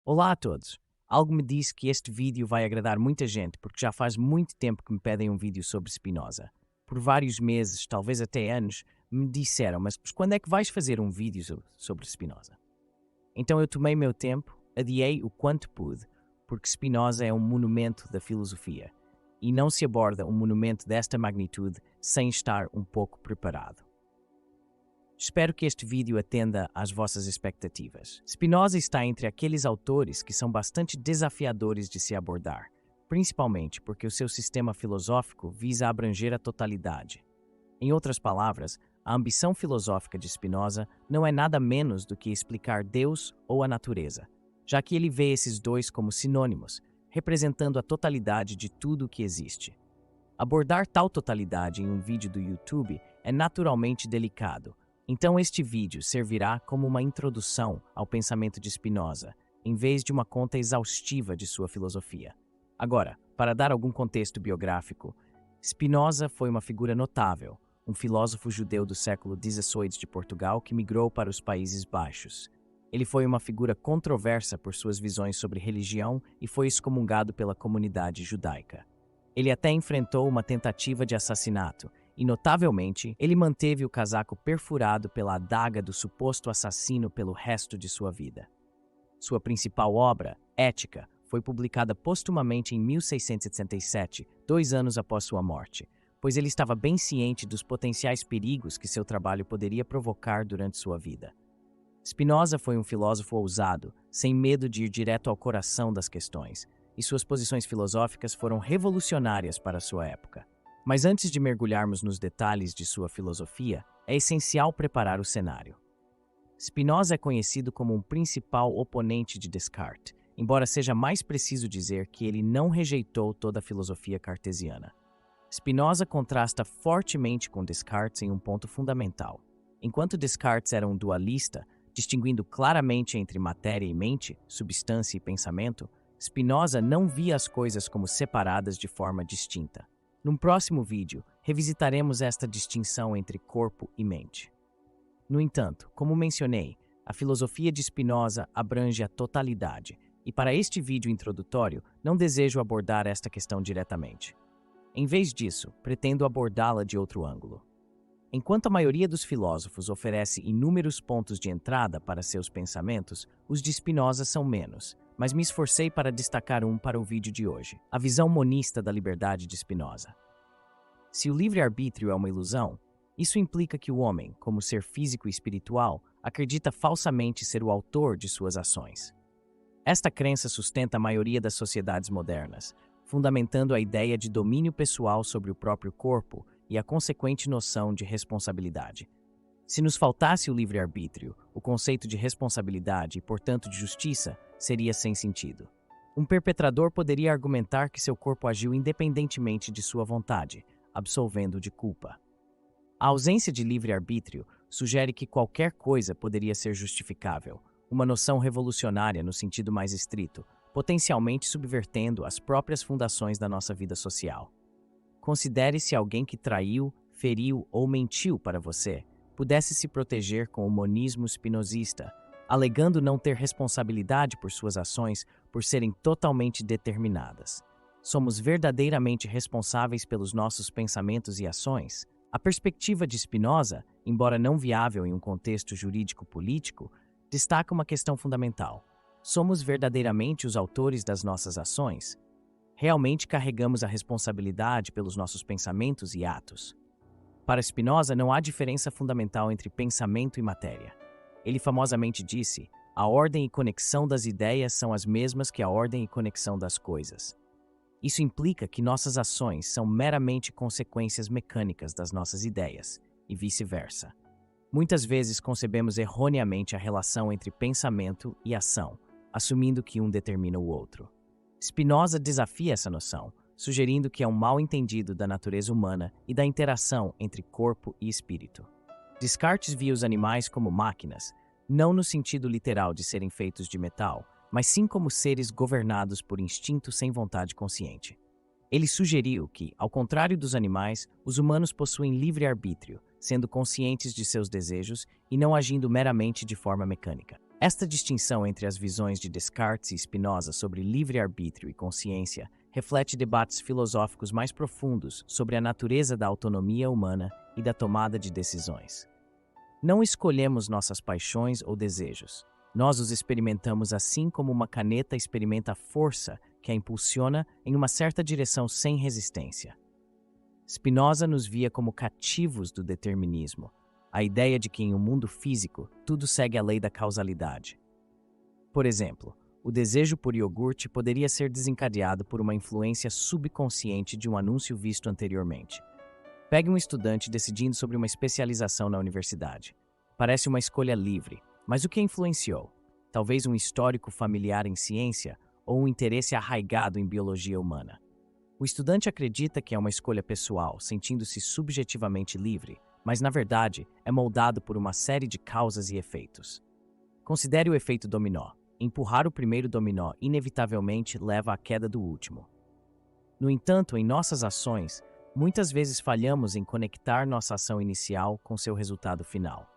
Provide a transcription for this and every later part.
Olá a todos! Algo me disse que este vídeo vai agradar muita gente porque já faz muito tempo que me pedem um vídeo sobre Spinoza. Por vários meses, talvez até anos, me disseram, mas quando é que vais fazer um vídeo sobre Spinoza? Então eu tomei meu tempo, adiei o quanto pude, porque Spinoza é um monumento da filosofia e não se aborda um monumento desta magnitude sem estar um pouco preparado. Espero que este vídeo atenda às vossas expectativas. Spinoza está entre aqueles autores que são bastante desafiadores de se abordar, principalmente porque o seu sistema filosófico visa abranger a totalidade. Em outras palavras, a ambição filosófica de Spinoza não é nada menos do que explicar Deus ou a natureza, já que ele vê esses dois como sinônimos, representando a totalidade de tudo o que existe. Abordar tal totalidade em um vídeo do YouTube é naturalmente delicado. Então este vídeo servirá como uma introdução ao pensamento de Spinoza, em vez de uma conta exaustiva de sua filosofia. Agora, para dar algum contexto biográfico, Spinoza foi uma figura notável, um filósofo judeu do século XVIII de Portugal que migrou para os Países Baixos. Ele foi uma figura controversa por suas visões sobre religião e foi excomungado pela comunidade judaica. Ele até enfrentou uma tentativa de assassinato, e, notavelmente, ele manteve o casaco perfurado pela adaga do suposto assassino pelo resto de sua vida. Sua principal obra, Ética, foi publicada postumamente em 1667, 2 anos após sua morte, pois ele estava bem ciente dos potenciais perigos que seu trabalho poderia provocar durante sua vida. Spinoza foi um filósofo ousado, sem medo de ir direto ao coração das questões, e suas posições filosóficas foram revolucionárias para sua época. Mas antes de mergulharmos nos detalhes de sua filosofia, é essencial preparar o cenário. Spinoza é conhecido como um principal oponente de Descartes, embora seja mais preciso dizer que ele não rejeitou toda a filosofia cartesiana. Spinoza contrasta fortemente com Descartes em um ponto fundamental. Enquanto Descartes era um dualista, distinguindo claramente entre matéria e mente, substância e pensamento, Spinoza não via as coisas como separadas de forma distinta. Num próximo vídeo, revisitaremos esta distinção entre corpo e mente. No entanto, como mencionei, a filosofia de Spinoza abrange a totalidade, e para este vídeo introdutório, não desejo abordar esta questão diretamente. Em vez disso, pretendo abordá-la de outro ângulo. Enquanto a maioria dos filósofos oferece inúmeros pontos de entrada para seus pensamentos, os de Spinoza são menos, mas me esforcei para destacar um para o vídeo de hoje, a visão monista da liberdade de Spinoza. Se o livre-arbítrio é uma ilusão, isso implica que o homem, como ser físico e espiritual, acredita falsamente ser o autor de suas ações. Esta crença sustenta a maioria das sociedades modernas, fundamentando a ideia de domínio pessoal sobre o próprio corpo e a consequente noção de responsabilidade. Se nos faltasse o livre-arbítrio, o conceito de responsabilidade e, portanto, de justiça seria sem sentido. Um perpetrador poderia argumentar que seu corpo agiu independentemente de sua vontade, absolvendo-o de culpa. A ausência de livre-arbítrio sugere que qualquer coisa poderia ser justificável, uma noção revolucionária no sentido mais estrito, potencialmente subvertendo as próprias fundações da nossa vida social. Considere-se alguém que traiu, feriu ou mentiu para você, pudesse se proteger com o monismo spinozista, alegando não ter responsabilidade por suas ações por serem totalmente determinadas. Somos verdadeiramente responsáveis pelos nossos pensamentos e ações? A perspectiva de Spinoza, embora não viável em um contexto jurídico-político, destaca uma questão fundamental. Somos verdadeiramente os autores das nossas ações? Realmente carregamos a responsabilidade pelos nossos pensamentos e atos? Para Spinoza, não há diferença fundamental entre pensamento e matéria. Ele famosamente disse: a ordem e conexão das ideias são as mesmas que a ordem e conexão das coisas. Isso implica que nossas ações são meramente consequências mecânicas das nossas ideias, e vice-versa. Muitas vezes concebemos erroneamente a relação entre pensamento e ação, assumindo que um determina o outro. Spinoza desafia essa noção, sugerindo que é um mal-entendido da natureza humana e da interação entre corpo e espírito. Descartes via os animais como máquinas, não no sentido literal de serem feitos de metal, mas sim como seres governados por instinto sem vontade consciente. Ele sugeriu que, ao contrário dos animais, os humanos possuem livre-arbítrio, sendo conscientes de seus desejos e não agindo meramente de forma mecânica. Esta distinção entre as visões de Descartes e Spinoza sobre livre-arbítrio e consciência reflete debates filosóficos mais profundos sobre a natureza da autonomia humana e da tomada de decisões. Não escolhemos nossas paixões ou desejos. Nós os experimentamos assim como uma caneta experimenta a força que a impulsiona em uma certa direção sem resistência. Spinoza nos via como cativos do determinismo, a ideia de que em um mundo físico tudo segue a lei da causalidade. Por exemplo, o desejo por iogurte poderia ser desencadeado por uma influência subconsciente de um anúncio visto anteriormente. Pegue um estudante decidindo sobre uma especialização na universidade. Parece uma escolha livre, mas o que influenciou? Talvez um histórico familiar em ciência ou um interesse arraigado em biologia humana. O estudante acredita que é uma escolha pessoal, sentindo-se subjetivamente livre, mas na verdade é moldado por uma série de causas e efeitos. Considere o efeito dominó. Empurrar o primeiro dominó inevitavelmente leva à queda do último. No entanto, em nossas ações, muitas vezes falhamos em conectar nossa ação inicial com seu resultado final,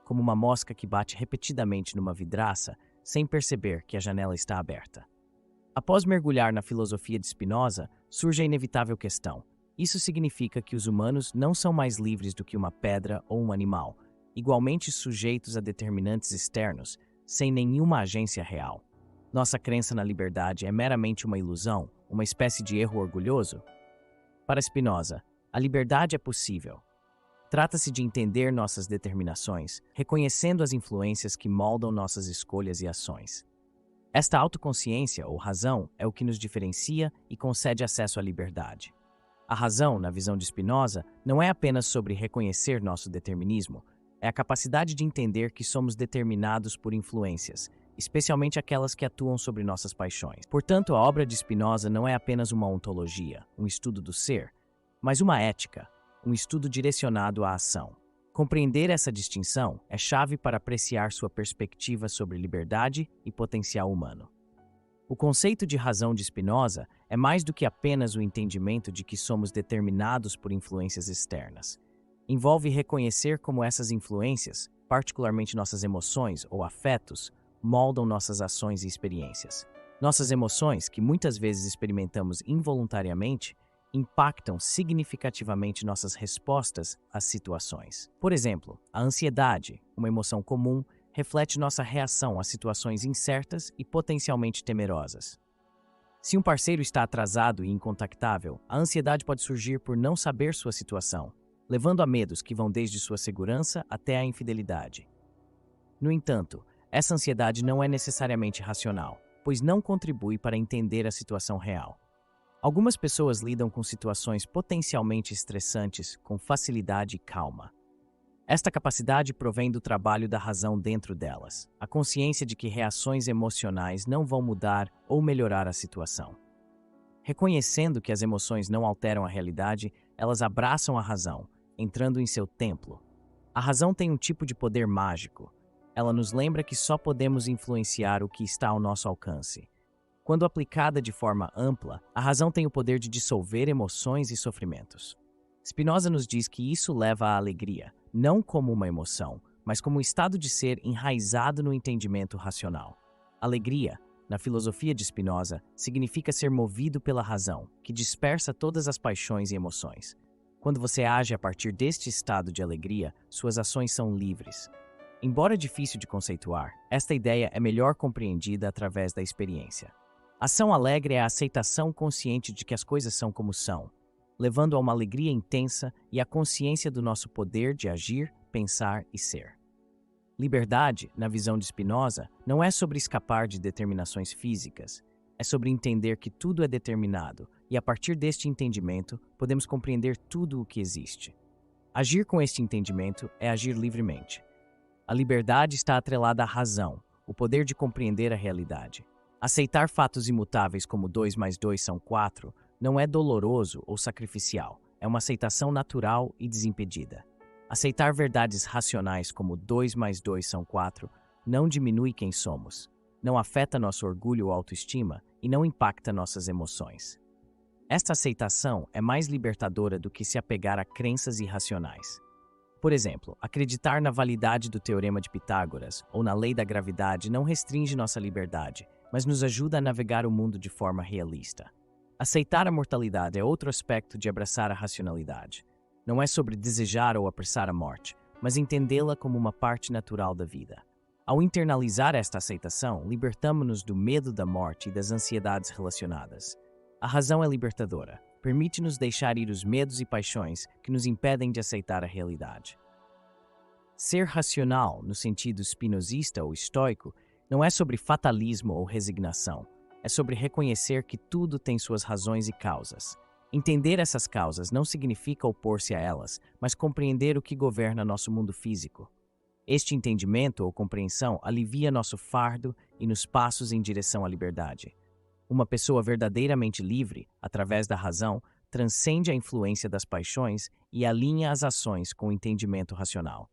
como uma mosca que bate repetidamente numa vidraça sem perceber que a janela está aberta. Após mergulhar na filosofia de Spinoza, surge a inevitável questão: isso significa que os humanos não são mais livres do que uma pedra ou um animal, igualmente sujeitos a determinantes externos, sem nenhuma agência real? Nossa crença na liberdade é meramente uma ilusão, uma espécie de erro orgulhoso? Para Spinoza, a liberdade é possível. Trata-se de entender nossas determinações, reconhecendo as influências que moldam nossas escolhas e ações. Esta autoconsciência, ou razão, é o que nos diferencia e concede acesso à liberdade. A razão, na visão de Spinoza, não é apenas sobre reconhecer nosso determinismo, é a capacidade de entender que somos determinados por influências, especialmente aquelas que atuam sobre nossas paixões. Portanto, a obra de Spinoza não é apenas uma ontologia, um estudo do ser, mas uma ética, um estudo direcionado à ação. Compreender essa distinção é chave para apreciar sua perspectiva sobre liberdade e potencial humano. O conceito de razão de Spinoza é mais do que apenas o entendimento de que somos determinados por influências externas. Envolve reconhecer como essas influências, particularmente nossas emoções ou afetos, moldam nossas ações e experiências. Nossas emoções, que muitas vezes experimentamos involuntariamente, impactam significativamente nossas respostas às situações. Por exemplo, a ansiedade, uma emoção comum, reflete nossa reação a situações incertas e potencialmente temerosas. Se um parceiro está atrasado e incontactável, a ansiedade pode surgir por não saber sua situação, levando a medos que vão desde sua segurança até a infidelidade. No entanto, essa ansiedade não é necessariamente racional, pois não contribui para entender a situação real. Algumas pessoas lidam com situações potencialmente estressantes com facilidade e calma. Esta capacidade provém do trabalho da razão dentro delas, a consciência de que reações emocionais não vão mudar ou melhorar a situação. Reconhecendo que as emoções não alteram a realidade, elas abraçam a razão, entrando em seu templo. A razão tem um tipo de poder mágico. Ela nos lembra que só podemos influenciar o que está ao nosso alcance. Quando aplicada de forma ampla, a razão tem o poder de dissolver emoções e sofrimentos. Spinoza nos diz que isso leva à alegria, não como uma emoção, mas como um estado de ser enraizado no entendimento racional. Alegria, na filosofia de Spinoza, significa ser movido pela razão, que dispersa todas as paixões e emoções. Quando você age a partir deste estado de alegria, suas ações são livres. Embora difícil de conceituar, esta ideia é melhor compreendida através da experiência. Ação alegre é a aceitação consciente de que as coisas são como são, levando a uma alegria intensa e a consciência do nosso poder de agir, pensar e ser. Liberdade, na visão de Spinoza, não é sobre escapar de determinações físicas, é sobre entender que tudo é determinado e, a partir deste entendimento, podemos compreender tudo o que existe. Agir com este entendimento é agir livremente. A liberdade está atrelada à razão, o poder de compreender a realidade. Aceitar fatos imutáveis como 2 mais 2 são 4 não é doloroso ou sacrificial, é uma aceitação natural e desimpedida. Aceitar verdades racionais como 2 mais 2 são 4 não diminui quem somos, não afeta nosso orgulho ou autoestima e não impacta nossas emoções. Esta aceitação é mais libertadora do que se apegar a crenças irracionais. Por exemplo, acreditar na validade do Teorema de Pitágoras ou na lei da gravidade não restringe nossa liberdade, mas nos ajuda a navegar o mundo de forma realista. Aceitar a mortalidade é outro aspecto de abraçar a racionalidade. Não é sobre desejar ou apressar a morte, mas entendê-la como uma parte natural da vida. Ao internalizar esta aceitação, libertamo-nos do medo da morte e das ansiedades relacionadas. A razão é libertadora. Permite-nos deixar ir os medos e paixões que nos impedem de aceitar a realidade. Ser racional, no sentido spinozista ou estoico, não é sobre fatalismo ou resignação. É sobre reconhecer que tudo tem suas razões e causas. Entender essas causas não significa opor-se a elas, mas compreender o que governa nosso mundo físico. Este entendimento ou compreensão alivia nosso fardo e nos passos em direção à liberdade. Uma pessoa verdadeiramente livre, através da razão, transcende a influência das paixões e alinha as ações com o entendimento racional.